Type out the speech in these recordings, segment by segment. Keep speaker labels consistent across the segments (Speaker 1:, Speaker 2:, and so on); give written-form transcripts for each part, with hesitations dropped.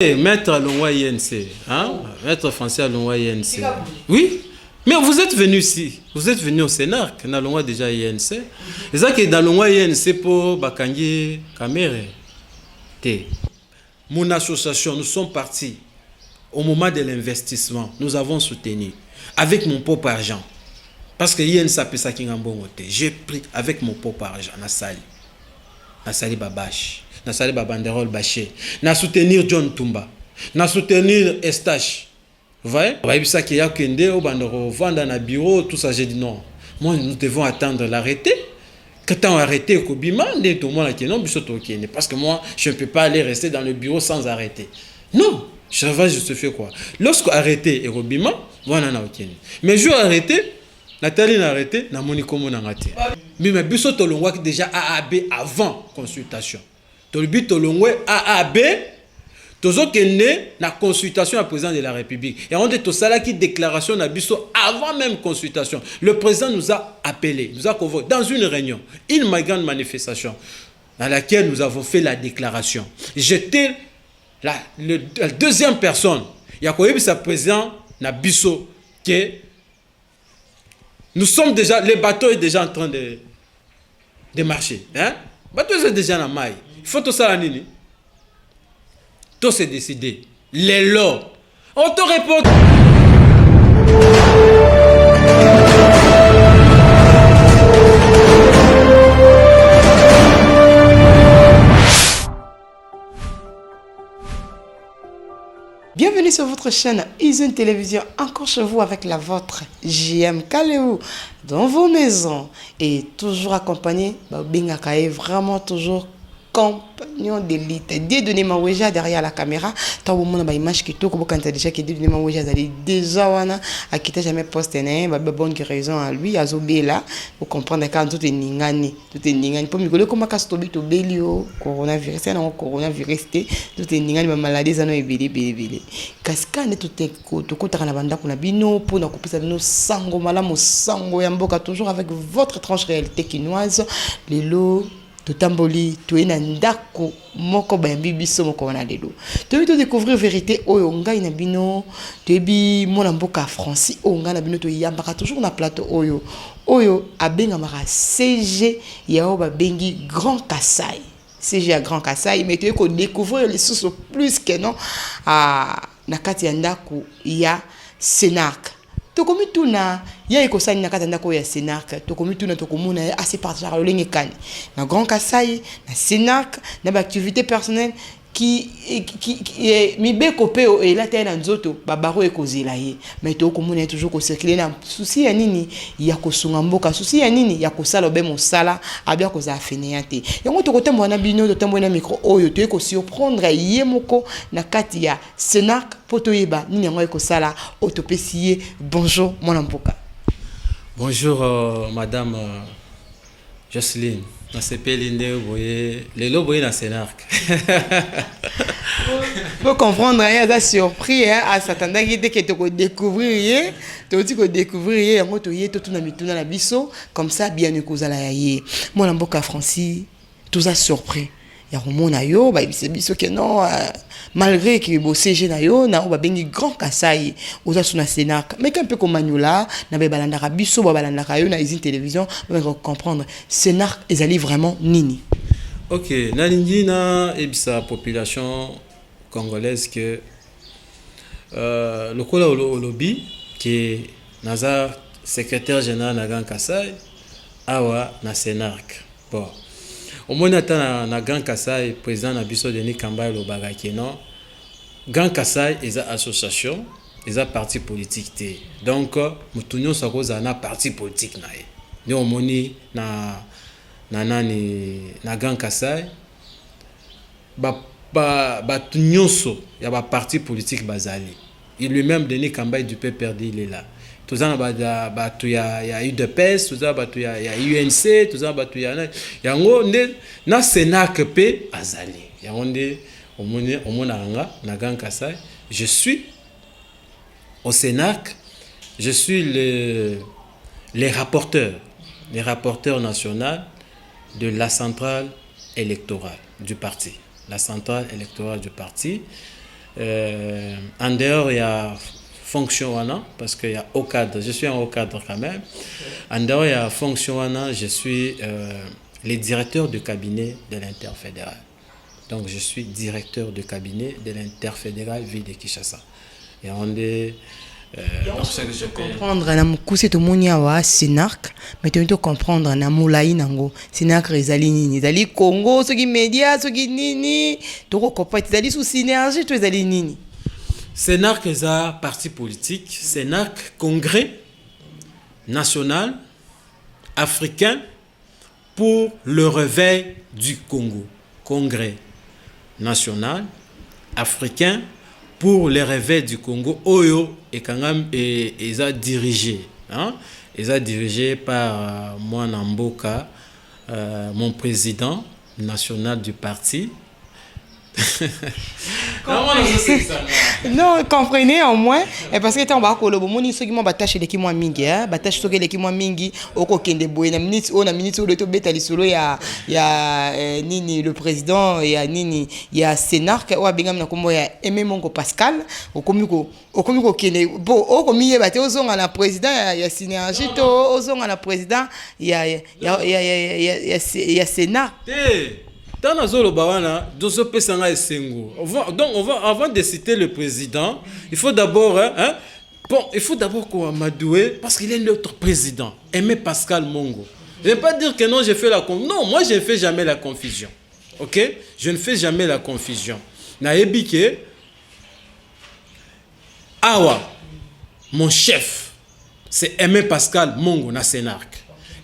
Speaker 1: Maître Longwa INC, hein? Maître Français Longwa INC. Oui, mais vous êtes venu ici, vous êtes venu au Sénat, dans Longwa déjà INC. Et ça que dans Longwa INC pour Bakangi Kamere. Mon association, nous sommes partis au moment de l'investissement. Nous avons soutenu avec mon propre argent. Parce que INC a ça qui j'ai pris avec mon propre argent, Nassali Babache. Na sali babanderole Baché, na soutenir John Tumba, na soutenir Estache. Vous voyez? Ça qui a kende au bandero vendre dans bureau, tout ça, j'ai dit non. Moi, nous devons attendre l'arrêté. Quand on arrêté Kobima, tout le monde a dit non, parce que moi, je ne peux pas aller rester dans le bureau sans arrêter. Non, je fais quoi? Lorsque arrêté et Kobima, voilà na okene. Mais je arrêté, Nathalie n'a arrêté, na moniko mon arrêté. Mais ma biso tolongwa déjà AAB avant consultation. Tolbi tolongwe AAB tozo kende na consultation à président de la République et on dit tout ça là qui déclaration na biso avant même consultation. Le président nous a appelé, nous a convoqué dans une réunion, une grande manifestation dans laquelle nous avons fait la déclaration. J'étais la deuxième personne. Il y a quoi sa président na biso que nous sommes déjà, le bateau est déjà en train de marcher, hein? Le bateau est déjà dans la maille. Il faut tout ça, Nini. Tout s'est décidé. Les lots. On te répond.
Speaker 2: Bienvenue sur votre chaîne Izune Télévision, encore chez vous avec la vôtre JM Kaleu dans vos maisons et toujours accompagné par Bengakae, vraiment toujours compagnon d'élite. Dieudonné Maweja derrière la caméra. Tant au monde, image qui tout, quand déjà que Dieudonné Maweja allait déjà wana a quitté jamais poste né, bonne raison à lui, à Zobé là, pour comprendre quand tout est ningani, pour me comment castobi to belio, coronavirus, non coronavirus, tout est ningani, ma maladie, ça non est bélé. Cascane tout est tout contre la bande qu'on a bino pour nous couper ça nos sango malamu sango yamboka toujours avec votre tranche réalité quinoise, les lots. Tutamboli tuena ndako moko bayambi biso moko wana lelo to découvrir vérité oyo ngai na bino tebi mona mboka Francis oyo ngai na bino to yambaka toujours na plateau oyo abenga mara CG ya oba bengi Grand Kassai CG à Grand Kassai mais tu ko découvrir les sources plus que non à na kati ya ndako ya Sénac. Tokomi tuna ya ekosani na katanda ko ya Sénac tokomi tuna tokomuna assez partir le lenge kani na Grand Kassai na Sénac na ba activité personnelle qui mi be kopé et la tena nzoto babaro ekozela ye mais tokomuna toujours ko circuler na souci ya nini ya kosunga mboka souci ya nini ya kosala be mosala abia ko za feneyate yango tokotembo na bino totembo na micro oyo to ko surprendre ye moko na kati ya Sénac poto yeba nini yango ekosala otopesiye. Bonjour mon amboka.
Speaker 1: Bonjour madame Jocelyne. Na sepeli nde boye lelo boye na Sénac.
Speaker 2: Faut comprendre il y a des surpris hein à s'attendre dès que tu découvrir yango to ye to tuna mituna na biso comme ça bien ekozala ya ye mon amboka Francis tout ça surpris ya romona yo ba biso que non malgré que bo CG na yo na ba bengi Grand Kassai oza suna Sénac mais un peu comme Manula na ba balandaka biso ba balandaka yo na Izine Télévision on va comprendre Sénac ezali vraiment nini.
Speaker 1: OK, na lingi na ebisa population congolaise que le kola olobi qui naza secrétaire général na Grand Kassai awa na Sénac. Bon au moins na Grand Kassai président na biso Denis Kamba lobaka ke non Grand Kassai eza association eza parti politique té donc mutunyo sakoza na parti politique na ye ni omoni na nani na Grand Kassai ba tunyonso ya ba parti politique bazali il lui-même Denis Kamba du peu perdu il est là tout ça il y a eu de PES, tout ça il y a UNC, tout ça il y a yango na Sénac pe azali yango nde omonanga na Grand Kassai. Je suis au Sénac, je suis les rapporteurs nationaux de la centrale électorale du parti, la centrale électorale du parti. En dehors, il y a fonction wana, parce qu'il y a au cadre, je suis un haut cadre quand même. En dehors, il y a fonction wana, je suis le directeur de cabinet de l'interfédéral. Donc, je suis directeur de cabinet de l'interfédéral ville de Kinshasa. Et on est... donc, ce que je peux
Speaker 2: comprendre na mukuse to monia wa Sénarc, mais tu dois comprendre na moulaï nango. Sénarc ezali nini? Ezali Congo, soki média, soki nini? To ko kopati ezali sous synergie to ezali nini?
Speaker 1: Sénarc est un parti politique, Sénarc congrès national africain pour le réveil du Congo. Congrès national africain pour le réveil du Congo. Oyo et Kangam est dirigé. Ils sont dirigé par moi Namboka, mon président national du parti.
Speaker 2: Non, comprenez au moins, parce que tant bako le bon ceux qui m'ont bataché les qui moi mingi, batache ceux qui moi mingi, oko kende boy na minute o le to beta li solo ya nini le président ya nini ya Sénarc o bingam na kombo ya Aimé Mongo Pascal o komiko kende bo o komiye bate ozonga na président ya synergie to ozonga na président ya Sénat.
Speaker 1: Dans la zone bawana, donc avant de citer le président, il faut d'abord qu'on m'adouer parce qu'il est notre président, Aimé Pascal Mongo. Je ne vais pas dire que non, j'ai fait la confusion. Non, moi je ne fais jamais la confusion. Ok? Je ne fais jamais la confusion. Naebike, Awa, mon chef, c'est Aimé Pascal Mongo na Sénarc.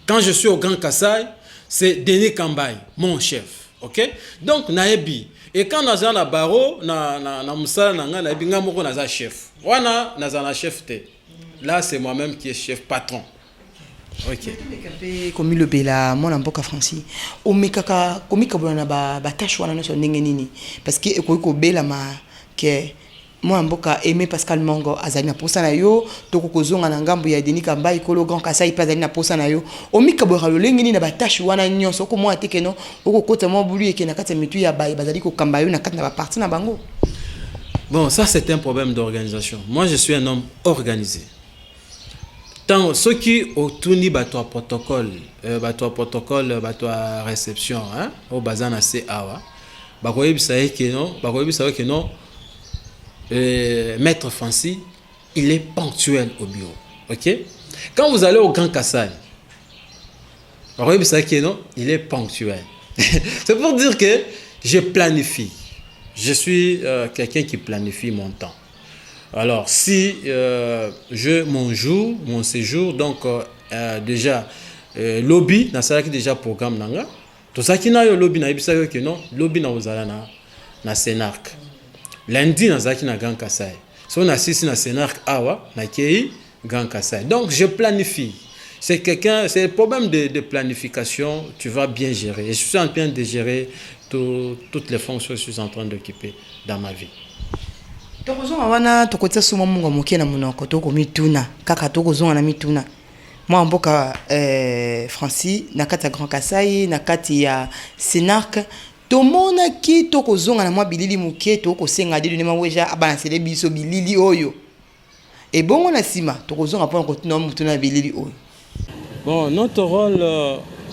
Speaker 1: Quand je suis au Grand Kassai, c'est Denis Kambaye, mon chef. Ok, donc naebi et quand naza na baro na musala nanga naebi ngamoko naza chef wana naza na chef te là c'est moi-même qui est chef patron. Ok,
Speaker 2: comme le bela mon mboka Francis o mekaka komika bona ba tâche wana no so ndenge nini parce que ko bela ma que moi mboka Aimé Pascal Mongo azali na posa na yo toko kozonga na ngambo ya Denis Kambaye kolo Grand Kassai pa azali na posa na yo omika bo ralo lengi ni na batashi wana nyonso ko mo ateke no oko kota mo bulu eke na kati mitu ya bayi bazali ko kambayo na kati na ba parti na bango.
Speaker 1: Bon, ça c'est un problème d'organisation. Moi je suis un homme organisé. Tant ceux qui otuni bato protocole bato réception hein au bazana c'est awa bakoyebisa ke non Maître Fancy, il est ponctuel au bureau. Ok? Quand vous allez au Grand Kassai, il est ponctuel. C'est pour dire que je planifie. Je suis quelqu'un qui planifie mon temps. Alors, si mon séjour, donc déjà, lobby, na ça qui déjà programme nanga. Tout ça qui n'a eu lobby na ibisa que non, lobby na ozala na Sénarc. Lundi nazaki na Grand Kassai. Si on assiste na Sénarc awa na kei Grand Kassai. Donc je planifie. C'est le problème de planification, tu vas bien gérer. Et je suis en train de gérer toutes les fonctions que je suis en train d'occuper dans ma vie.
Speaker 2: Tokozonga wana tokotsa suma mungu moke na munoko toko mituna kaka tokozonga na mituna. Moi mboka Francis na kati ya Grand Kassai na kati ya Sénarc tomona ki tokozonga na mwa bilili muke tokosenga de nema weja abalansele biso bilili oyo et bongo na sima tokozonga pona kotina mutu na bilili oyo.
Speaker 1: Bon, notre rôle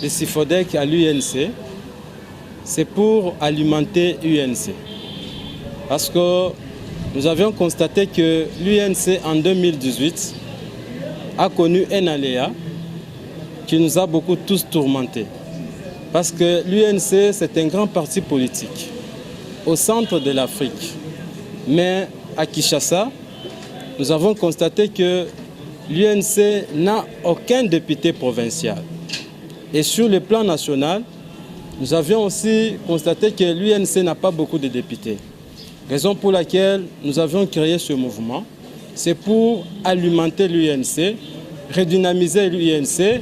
Speaker 1: de Sifodec à l'UNC, c'est pour alimenter l'UNC. Parce que nous avions constaté que l'UNC en 2018 a connu un aléa qui nous a beaucoup tous tourmentés. Parce que l'UNC, c'est un grand parti politique au centre de l'Afrique. Mais à Kinshasa, nous avons constaté que l'UNC n'a aucun député provincial. Et sur le plan national, nous avions aussi constaté que l'UNC n'a pas beaucoup de députés. Raison pour laquelle nous avions créé ce mouvement, c'est pour alimenter l'UNC, redynamiser l'UNC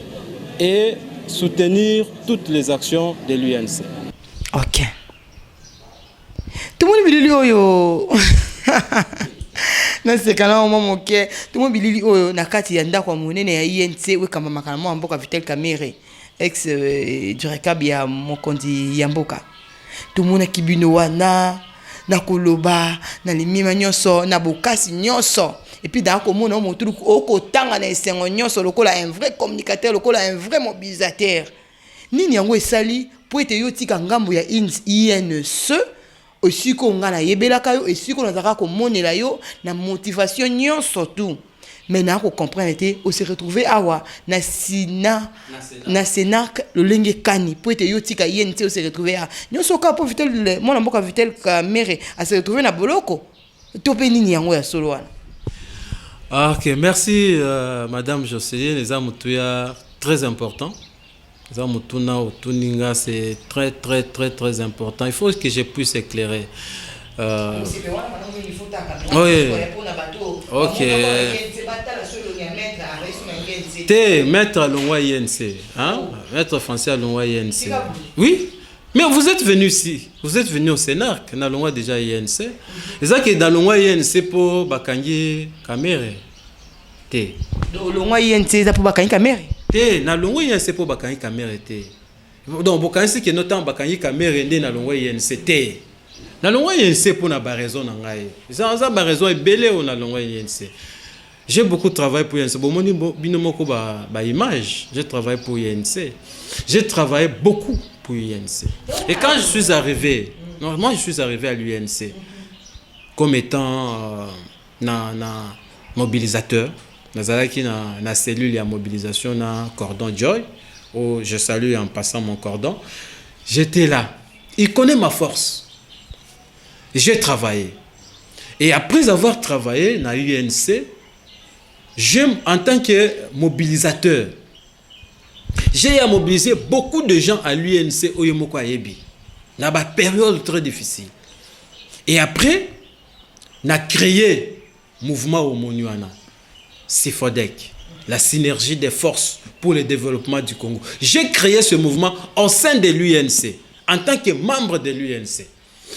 Speaker 1: et soutenir toutes les actions de l'UNC.
Speaker 2: Ok. Tout le monde bilili oyo. Na sekana o momoke, tout le monde bilili oyo na kati ya ndako monene ya INC we kama makana mboka Vitel Kamerhe, ex directeur ya mokondi ya mboka. Tout le monde kibino wana na koloba na limima nyonso na bokasi nyonso et puis dans komona o motulu okotanga na esengo nyonso lokola un vrai communicateur lokola un vrai mobilisateur nini yango esali po ete yo tika ngambo ya INC aussi ko ngana yebelaka yo aussi ko nazaka komonela yo na motivation nyonso tout mais na ko comprendre ete o se retrouver awa na Sénac le lenge kani po ete yo tika INC o se retrouver a nyonso ka po vitel mona mboka vitel kamere a se retrouver na boloko to pe nini yango ya solo wana.
Speaker 1: Ok, merci Madame Jocelyne, les amoutuya très important. Les amoutuna au tuninga c'est très très très très important. Il faut que je puisse éclairer. Oui. Ok. T'es maître à l'Ongwa INC, hein? Maître français à l'Ongwa INC. Oui. Mais vous êtes venu ici, vous êtes venu au Sénat, dans l'Ongwa déjà INC. Et ça qui est dans l'Ongwa INC pour Bakangi Kamere. T'es.
Speaker 2: Dans l'Ongwa INC c'est pour Bakangi Kamere.
Speaker 1: T'es. Dans l'Ongwa INC pour Bakangi Kamere. T'es. Donc Bakangi qui est notamment Bakangi Kamere dans l'Ongwa INC. T'es. Dans l'Ongwa INC pour na raison nangaye. Ça a raison est belé au dans l'Ongwa INC. J'ai beaucoup travaillé pour INC. Bon, mon image. J'ai travaillé pour INC. J'ai travaillé beaucoup pour INC. Et quand je suis arrivé, moi je suis arrivé à l'UNC comme étant mobilisateur. Dans la cellule de mobilisation, dans Cordon Joy, où je salue en passant mon cordon. J'étais là. Il connaît ma force. J'ai travaillé. Et après avoir travaillé dans l'UNC, j'aime en tant que mobilisateur. J'ai mobilisé beaucoup de gens à l'UNC Oyemoko Ayebi. Dans une période très difficile. Et après, on a créé le mouvement au Monuana, SIFODEC, la synergie des forces pour le développement du Congo. J'ai créé ce mouvement au sein de l'UNC, en tant que membre de l'UNC.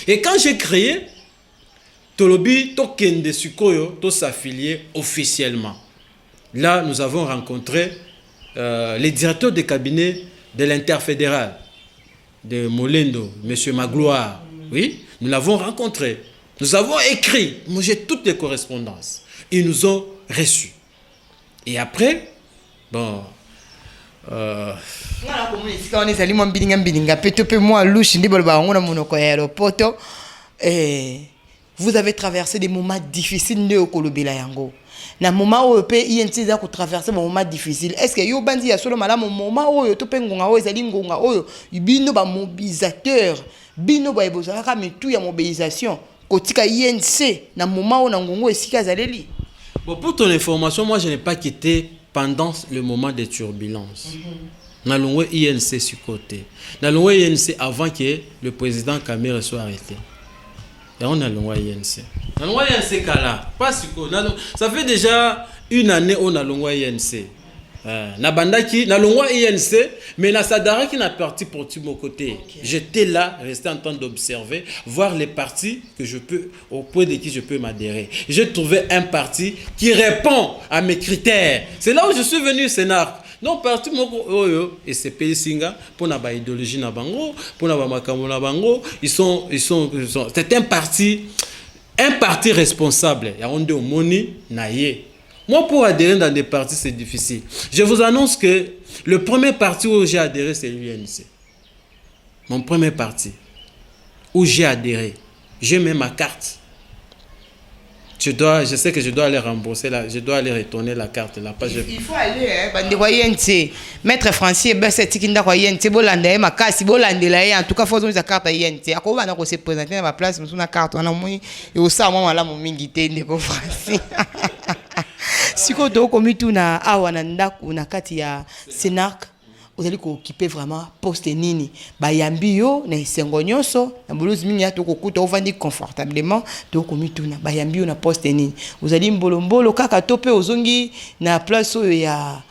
Speaker 1: Et quand j'ai créé, Tolobi Tokende Sukoyo, to s'affilier officiellement. Là, nous avons rencontré les directeurs de cabinet de l'interfédéral de Molendo, M. Magloire. Oui, nous l'avons rencontré. Nous avons écrit. Moi, j'ai toutes les correspondances. Ils nous ont reçus. Et après, bon...
Speaker 2: Vous avez traversé des moments difficiles de Kolobela Yango. Na moment où pe INC za ko traverser moment difficile. Est-ce que yo bandi ya solo malamu moment où to pengonga o ezali ngonga oyo bino ba mobilisateur bino ba ebozala ka mitu ya mobilisation kotika INC na moment où na ngongo esika zaleli.
Speaker 1: Bon, pour ton information, moi je n'ai pas quitté pendant le moment des turbulences. Dans l'ONG INC sur côté. Dans l'ONG INC avant que le président Kamere soit arrêté. Et on a l'ONG INC. Dans l'ONG INC pas sur côté. Ça fait déjà une année on a l'ONG INC. Nabandaki, na l'ONG INC, mais na Sadara qui n'a parti pour tout mon côté. Okay. J'étais là, resté en train d'observer, voir les partis que je peux, au point de qui je peux m'adhérer. J'ai trouvé un parti qui répond à mes critères. C'est là où je suis venu au Sénat. Donc, parti moko et c'est pays singa pour na ba idéologie na bango, pour na ba makambo na bango, ils sont c'est un parti responsable. Ya onde omoni na ye. Moi, pour adhérer dans des partis, c'est difficile. Je vous annonce que le premier parti où j'ai adhéré, c'est l'UNC. Mon premier parti où j'ai adhéré. J'ai mis ma carte. Je sais que je dois aller rembourser, je dois aller retourner la carte. La page.
Speaker 2: Il faut aller, INC. Maître Francis, c'est Tikinda INC, Bolande, ma carte, Bolande, en tout cas, il faut donner sa carte à INC. À quoi on se présenter à ma place, on a une carte, on a moins, et au sein, moi, là, mon mingité, de Francis. Si vous avez na awana ndaku na kati ya Sénac, vous allez occuper vraiment poste nini bayambi yo na isengo nyonso na buluzi mingi to kokuta ovandi confortablement to komituna bayambi yo na poste nini vous allez mbolombolo kaka tope ozongi na place ya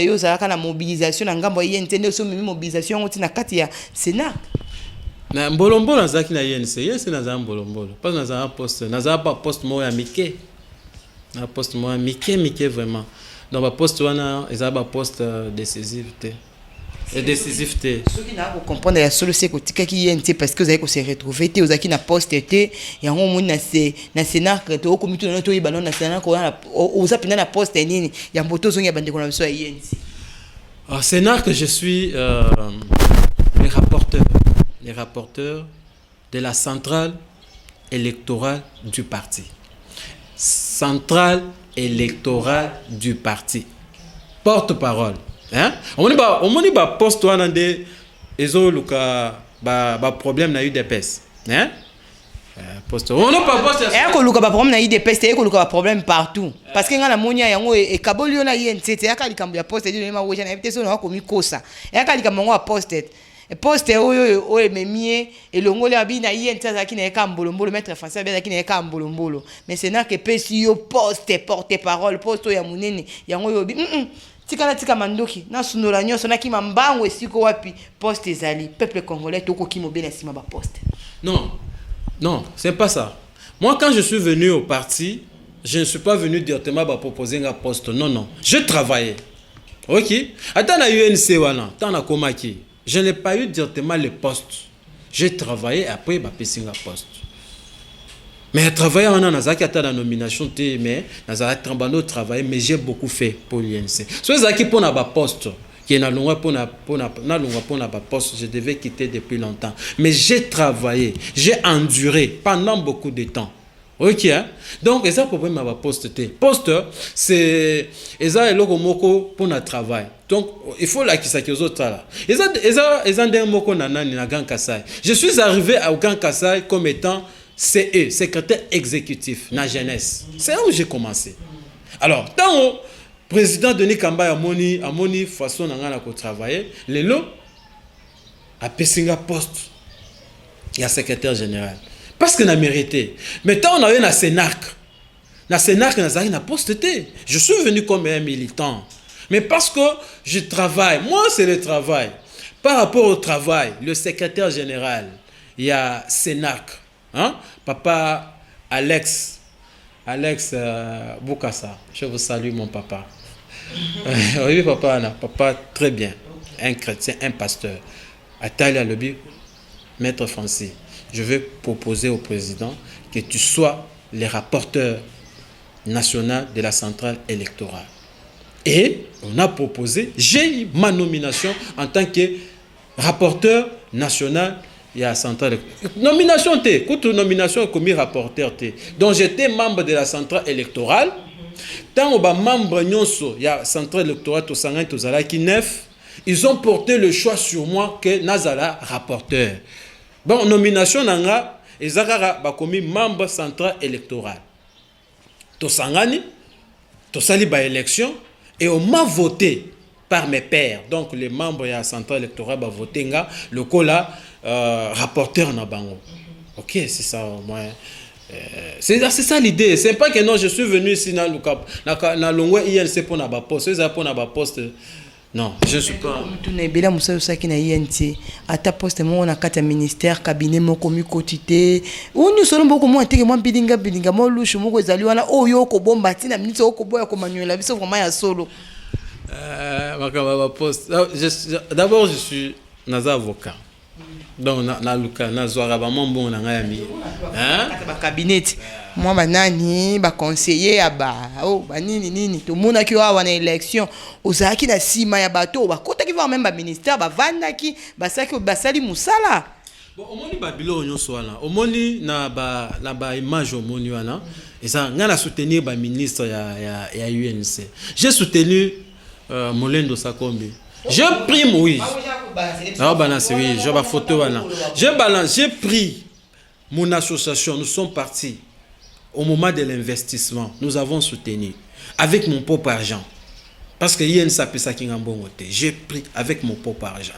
Speaker 2: yo zalaka na mobilisation na ngambo ya INC so mimi mobilisation ngoti na kati ya Sénac
Speaker 1: na mbolombolo zaki na INC na za mbolombolo pas na za poste mo ya mike. Un poste moi Mickey vraiment. Dans ma poste wana ezaba poste décisif. Et décisif.
Speaker 2: Ceux qui n'ont pas comprendre la seule c'est que qui est parce que vous avez se retrouver aux qui n'a poste été et en moment na sénat que au comité de notre ballon national ko aux apina na poste nini ya mboto zongi bande ko na so yenti.
Speaker 1: Au sénat que je suis les rapporteurs de la centrale électorale du parti. Centrale électorale du parti. Porte-parole. Hein? On moni ba poste wana nde ezo luka ba problème na UDPS. Hein? Poste. On n'a pas poste.
Speaker 2: Et ko luka ba problème na UDPS, et ko luka ba problème partout. Parce que ngana monia yango e kabolio na INC, ya kali kambu ya poste de ma woja na invité na ko mi kosa. Ya kali kambu wa poste. Poste oyo memie elongoli abi na INC za ki na kambolombolo maître français ba ki na kambolombolo. Mais c'est na que pesi yo poste porte-parole, poste ya munene yango yo bi tika mandoki na sunola nyonso na ki mambango esiko wapi poste ezali peuple congolais toko ki mobena sima ba poste.
Speaker 1: Non, c'est pas ça. Moi quand je suis venu au parti, je ne suis pas venu directement pour proposer un poste. Non, je travaillais. OK? Attends na UNC wana, tant na komaki. Je n'ai pas eu directement le poste. J'ai travaillé après ba pesinga poste. Mais travailler en Nazaki à la nomination, mais Nazaki Trambano travailler, mais j'ai beaucoup fait pour l'INC. Soit Zaki pour na poste, qui est na longa pour na poste, je devais quitter depuis longtemps. Mais j'ai travaillé, j'ai enduré pendant beaucoup de temps. OK, hein? Donc et ça problème ma poste poste c'est eza eloko moko pour na travail. Donc il faut la qui ça qui aux autres là. Eza ndeng moko na nani na Grand Kassai. Je suis arrivé à Grand Kassai comme étant CE, secrétaire exécutif, na jeunesse. C'est là où j'ai commencé. Alors, tant le président Denis Kamba a moni façon d'angana ko travailler, le lot a pesinga poste. Il y a secrétaire général. Parce que n'a mérité. Mais tant on a eu na Sénac. Na Sénac na poste té. Je suis venu comme un militant. Mais parce que je travaille, moi c'est le travail. Par rapport au travail, le secrétaire général, il y a Sénac. Hein? Papa Alex Boukassa, je vous salue mon papa. Oui papa très bien, un chrétien, un pasteur. Atalia Lobi, maître Francis, je vais proposer au président que tu sois le rapporteur national de la centrale électorale. Et on a proposé, j'ai eu ma nomination en tant que rapporteur national. Il y a centrale nomination nomination comme rapporteur donc j'étais membre de la centrale électorale tant au membre nyonso il y a centrale électorale to sangani to zalaki 9 ils ont porté le choix sur moi que nazala rapporteur bon nomination nanga ezakara ba komi membre centrale électorale to sangani to sali ba élection et on m'a voté par mes pairs donc les membres de la centrale électorale ba voté nga le cola rapporteur na bango. OK, c'est ça au moins. C'est ça l'idée. C'est pas que non, je suis venu ici na longwe INC pour na ba poste, c'est pour na ba poste. Non, je suis pas.
Speaker 2: Tu n'es bela musa ça qui na INC. À ta poste moi on a quatre ministères, cabinet mon commu quotité. Ou nous sommes beaucoup moins que moi bidinga mo lushu moko ezali wana oyo ko bomba tina minute oko boya ko manuela biso vraiment ya solo.
Speaker 1: Makamba poste. D'abord je suis naza avocat. Donc na luka na zoara ba mambo na ngayami hein
Speaker 2: ba cabinet moi banani ba conseiller aba ba nini to mona ki wa na élection ozaki na sima ya bato ba kota ki va même ba ministère ba vandaki ba saki ba sali musala
Speaker 1: bon omoni ba bilo nyonso wana omoni na ba image omoni wana et ça ngana soutenir ba ministre ya UNC j'ai soutenu Molendo Sakombi. Je prie, oui. J'ai pris mon association, nous sommes partis. Au moment de l'investissement, nous avons soutenu avec mon propre argent. Parce que y a une sapesa qui j'ai pris avec mon propre argent,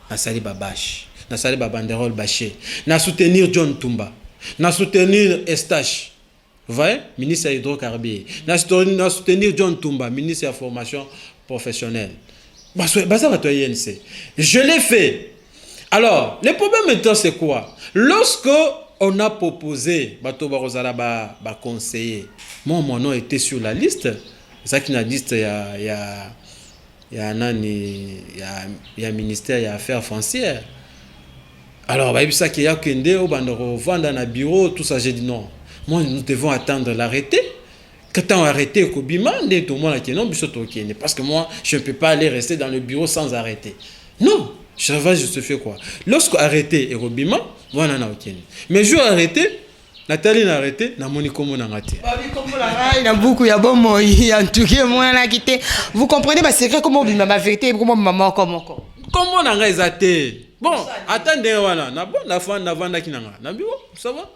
Speaker 1: Nasali Babache, Nasali Babanderol Baché, na soutenir John Tumba, na soutenir Estache. Vous voyez, ministre de l'hydrocarbure, na soutenir John Tumba, ministre de la formation professionnelle. Je l'ai fait. Alors, le problème maintenant, c'est quoi? Lorsque on a proposé, conseiller, mon nom était sur la liste. C'est ça qui n'a liste, il y a il y a ministère, il y a affaires foncières. Alors, bah, ça qui y a Kende, au bandoro, vendre dans bureau, tout ça, j'ai dit non. Moi, nous devons attendre l'arrêté. Quand on arrêté Kobima, parce que moi, je ne peux pas aller rester dans le bureau sans arrêter. Non, je fais quoi? Lorsque arrêté et Kobima, voilà, na ok. Mais je arrêté, Nathalie n'a arrêté, na moni komo na ngati.
Speaker 2: Il y a beaucoup, il y a bon mot, il y a tout qui est moins là qui vous comprenez ma secret comment on ma vérité, comment maman comment
Speaker 1: on a réalisé. Bon, attendez, voilà, na bon, na vanda qui n'a na bio, ça va?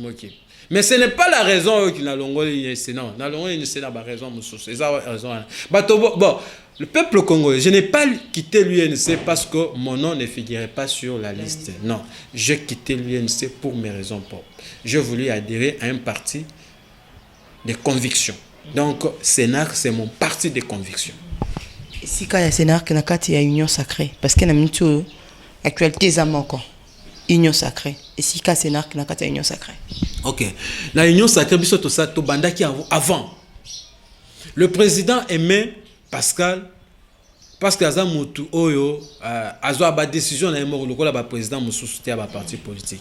Speaker 1: Ok. Mais ce n'est pas la raison qu'il a l'ongolé Sénat. Na l'ongolé Sénat ba raison c'est ça raison. Bon, le peuple congolais, je n'ai pas quitté l'UNC parce que mon nom ne figurait pas sur la liste. Non, j'ai quitté l'UNC pour mes raisons propres. Je voulais adhérer à un parti de conviction. Donc, Sénat, c'est mon parti de conviction.
Speaker 2: Si quand il y a Sénat, il y a Union Sacrée. Parce qu'il y a une actualité, ça manque. Union Sacrée. Et si quand Sénat, il y a Union Sacrée. Ok.
Speaker 1: La Union Sacrée, avant. Le président aimait Pascal. Parce que Azamutu Oyo, a décision le président Moussou soutient le parti politique.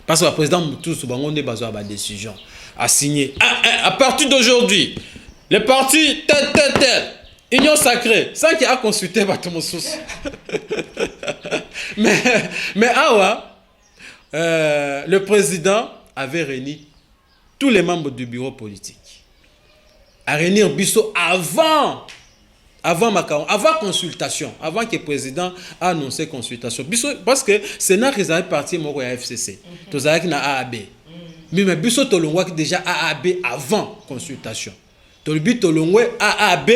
Speaker 1: Parce que le président Moutou Soubango n'est pas à décision. A signé. À partir d'aujourd'hui, le parti tel, Union Sacrée, sans qu'il a consulté Bato Moussou. Mais le président avait réuni tous les membres du bureau politique. À réunir Bissot avant consultation, avant que le président a annoncé consultation. Parce que Sénat ils avaient parti à FCC. Tous avec na AAB. Mais Bissot tolongwa déjà AAB avant consultation. Tolbi tolongwa AAB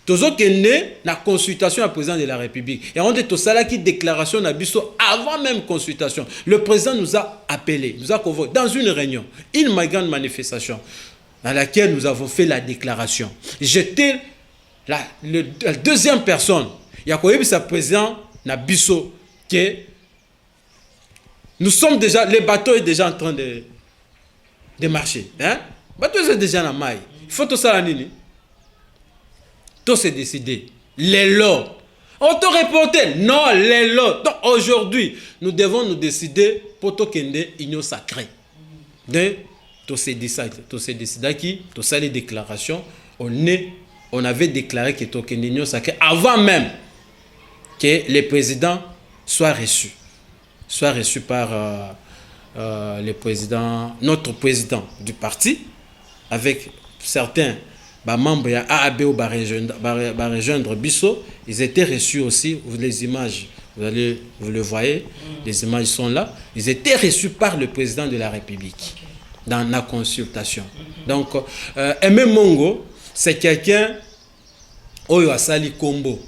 Speaker 1: tozo kene na consultation à président de la République. Et on dit tout ça là qui déclaration na Bissot avant même consultation. Le président nous a appelé, nous a convoqué dans une réunion, une grande manifestation dans laquelle nous avons fait la déclaration. J'étais la deuxième personne, il y a quoi sa président Nabiso que nous sommes déjà, le bateau est déjà en train de marcher. Hein? Le bateau est déjà dans la maille. Il faut tout ça la nini. Tout s'est décidé. Les lots. On te répondait, non, les lots. Donc aujourd'hui, nous devons nous décider pour tout kende union sacrée. Donc, tout s'est décidé qui, tout ça les déclarations, on avait déclaré que tout kende union sacrée avant même que le président soit reçu. Soit reçu par le président, notre président du parti, avec certains membres de AAB ou rejoindre Bissot, ils étaient reçus aussi, les images, vous le voyez, les images sont là, ils étaient reçus par le président de la République dans la consultation. Donc, Aimé Mongo, c'est quelqu'un qui a sali combo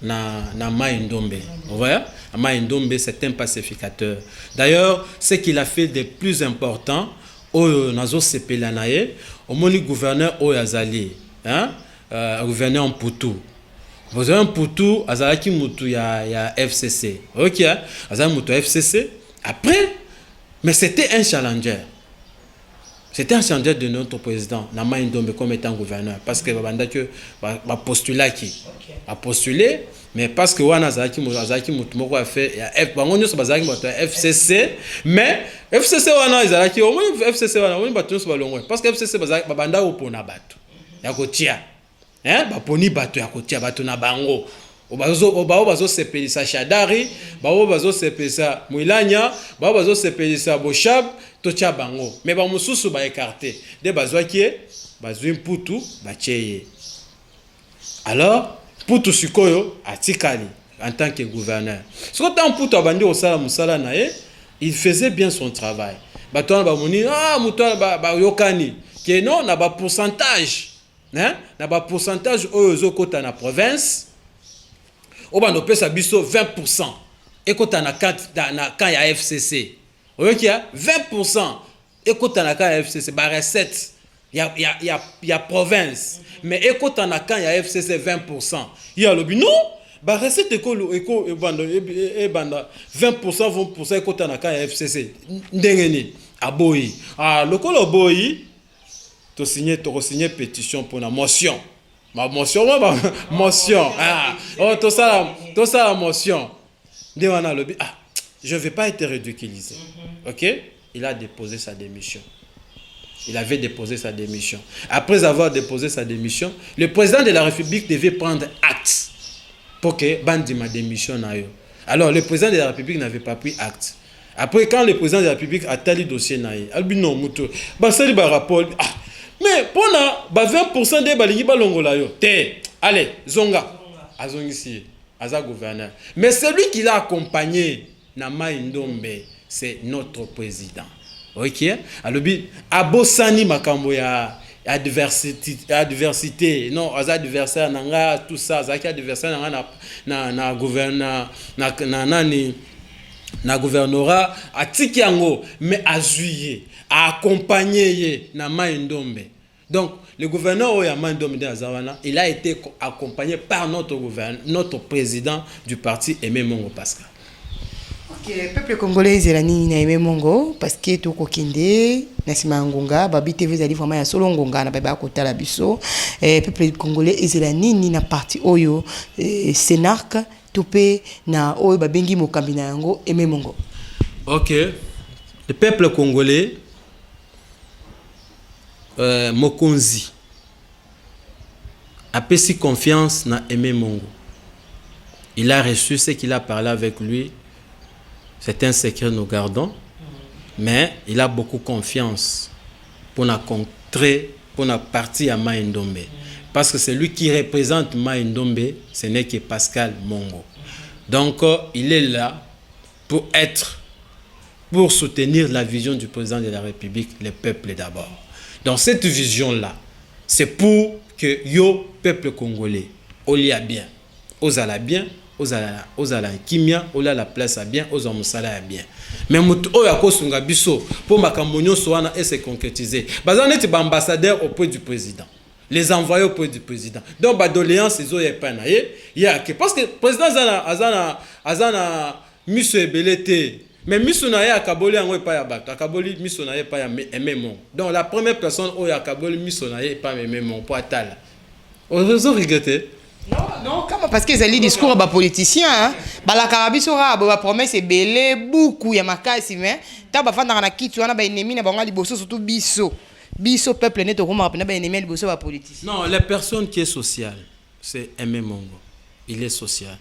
Speaker 1: na Maïndombe. Vous voyez? Maïndombe, c'est un pacificateur. D'ailleurs, ce qu'il a fait de plus important, nazo sepelanaye, au moni gouverneur Oyazali, hein, gouverneur en Poutou. Vous avez un Poutou, azalaki mutu ya FCC. OK, azalaki mutu FCC. Après, mais c'était un challenger. C'était un challenger de notre président, Nama Ndombe, comme étant gouverneur. Parce que va postuler qui a postulé, mais parce que Wana Zaki Moutoumoko a fait FCC, mais FCC Wana Zaki, au moins FCC Wana, on va tous ballon. Parce que FCC Banda ou Pona Batu. Yakotia. Hein? Baponi Batu, Yakotia, Batu na Bango. Bazo sepelisa Shadari, bazo sepelisa Mouilania, bazo sepelisa Boshab, Tocha Bango. Mais bamususu ba écarté. De bazwa qui est bazwin Poutou, bacheye. Alors, Poutou Sikoyo atikali en tant que gouverneur. Ce que tant Poutou abandi au sala musala nae, il faisait bien son travail. Batona ba moni mutoa ba yokani que non na ba pourcentage. Hein? Na ba pourcentage oyo kota na province. On va nous payer 20%. Et quand on a quand il y a FCC, il y a 20%. Et quand on a quand il y a FCC, bah recette, il y a province. Mais et quand on a quand il y a FCC 20%, il y a le but non. Bah recette école et 20% 20% et quand on a quand il y a FCC, ndengeni aboyi. Ah le col aboyi, tu signé pétition pour la motion. Ma motion, motion. Ah, oh, tout ça la motion. Ah, je ne vais pas être ridiculisé. Ok? Il a déposé sa démission. Il avait déposé sa démission. Après avoir déposé sa démission, le président de la République devait prendre acte pour que Bandi ma démission. Alors, le président de la République n'avait pas pris acte. Après, quand le président de la République a tali dossier, il non, rapport. Ah, mais pour 20% des balingi balongola yo. Allez, Zonga. Azongisi, Aza gouverneur. Mais celui qui l'a accompagné, Nama Ndombe, c'est notre président. Ok? Alors, Abosani Makambo ya adversité, non, Aza adversaire, nanga, tout ça, Zaki adversaire, na gouverneur, na gouvernorat, a Tikiango, mais à juillet, à accompagner na Ndombe. Donc, le gouverneur Oyama Ndombe de Azawana, il a été accompagné par notre président du parti Aimé Mongo Pascal.
Speaker 2: Le peuple congolais zelani na Aimé Mongo parce que to kokinde na sima ngonga babi TV zali vraiment ya solo ngonga na baba kotala biso peuple congolais zelani ni na parti oyo Sénarc topé na oyo babengi mokambi na yango Aimé Mongo.
Speaker 1: OK. Le peuple congolais Mokonzi a pris confiance na Aimé Mongo. Il a reçu ce qu'il a parlé avec lui. C'est un secret, nous gardons. Mais il a beaucoup confiance pour nous contrer, pour nous partir à Ndombe. Parce que c'est lui qui représente Ndombe, ce n'est que Pascal Mongo. Donc, il est là pour soutenir la vision du président de la République, le peuple d'abord. Dans cette vision-là, c'est pour que yo, peuple congolais, on l'y a bien, on a bien, aux ala kimia ola la place à bien aux amusala à bien mais mutu oya ko sunga biso pour makambonyo soana et se concrétiser bazaneti ba ambassadeur auprès du président les envoyés auprès du président donc ba doléance zo ya pana ya que parce que président azana miso ebelete mais miso na ya akaboli yango epa ya bato akaboli miso na ye pa ya Aimé. Donc la première personne oya akaboli miso na ye pa Aimé pour atala vous regrettez.
Speaker 2: Non, parce que c'est le discours des politiciens. La Carabiso a promesse et belé beaucoup ya makasi mais ta ba fanda na kitu wana ba ennemi na bango liboso surtout biso peuple net ko ma ba ennemi liboso ba politiciens.
Speaker 1: Non, la personne qui est sociale, c'est Aimé Mongo. Il est social.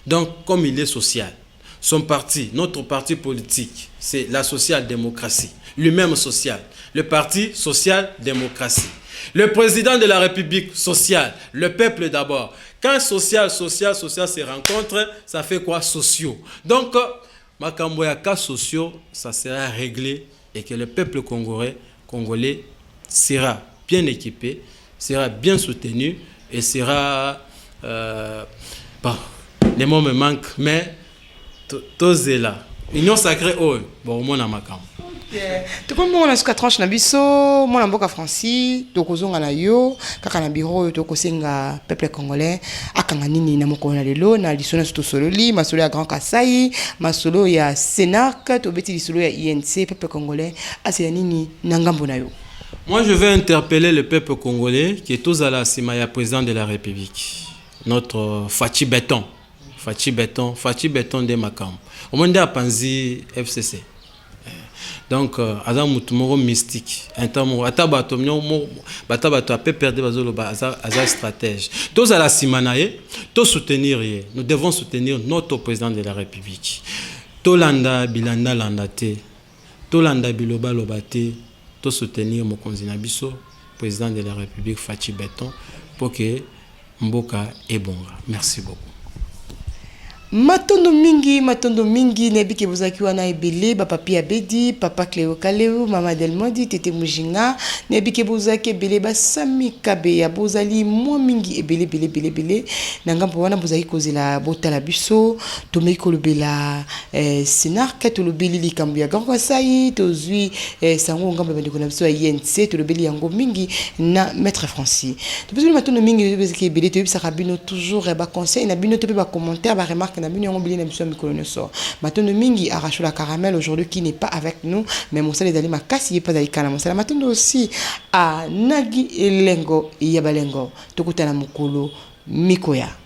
Speaker 1: Donc comme il est social, son parti, notre parti politique, c'est la social-démocratie. Lui-même social. Le parti social-démocratie. Le président de la République social, le peuple d'abord. Quand social se rencontrent, ça fait quoi? Sociaux. Donc, Makamboya cas sociaux, ça sera réglé et que le peuple congolais sera bien équipé, sera bien soutenu et sera... les mots me manquent, mais tous est là. Union sacrée, bon, mon amakam.
Speaker 2: Tu comme on a ce tranche na biso moi na mboka Francis to kozonga na yo kaka na bureau to kosenga peuple congolais akanga nini na moko na lelo na lisona to sololi masolo ya Grand Kasai masolo ya Sénarc to beti lisolo ya INC peuple congolais asela nini na ngambo na yo.
Speaker 1: Moi je vais interpeller le peuple congolais qui est tous à la Simaya président de la République, notre Fachi Béton de Makam au monde à Panzi FCC. Donc aza mutu moko mystique intamo atabato mnyo batabato ape perdre bazolo aza stratège tous à la simanaye to soutenir nous devons soutenir notre président de la République tolanda bilanda landate tolanda biloba lobate to soutenir mokonzi na biso président de la République Fachi Béton pour que mboka ebonga. Merci beaucoup.
Speaker 2: Matondo mingi nebiki bozaki wana ebele ba papi abedi papa Cléo Kaleu mama Delmondi tete Mujinga nebiki bozaki ebele ba Sami Kabe ya bozali mo mingi ebele nanga wana bozaki kozela botala biso tomeki kolobela Sénarc tolobeli likambo ya Grand Kasai tozui sango ngambo bandeko na biso ya INC tolobeli yango mingi na maître Francis tobezoli matondo mingi bozaki ebele tobisaka bino toujours ba conseil na bino tope ba commentaire ba remarque na bino yango bilina biso mikolo nyonso matondo mingi arrache la caramel aujourd'hui qui n'est pas avec nous mais mosala ezali makasi ye pas ezali kana mosala matondo aussi a nagi elengo ya balengo tokutana mokolo mikoya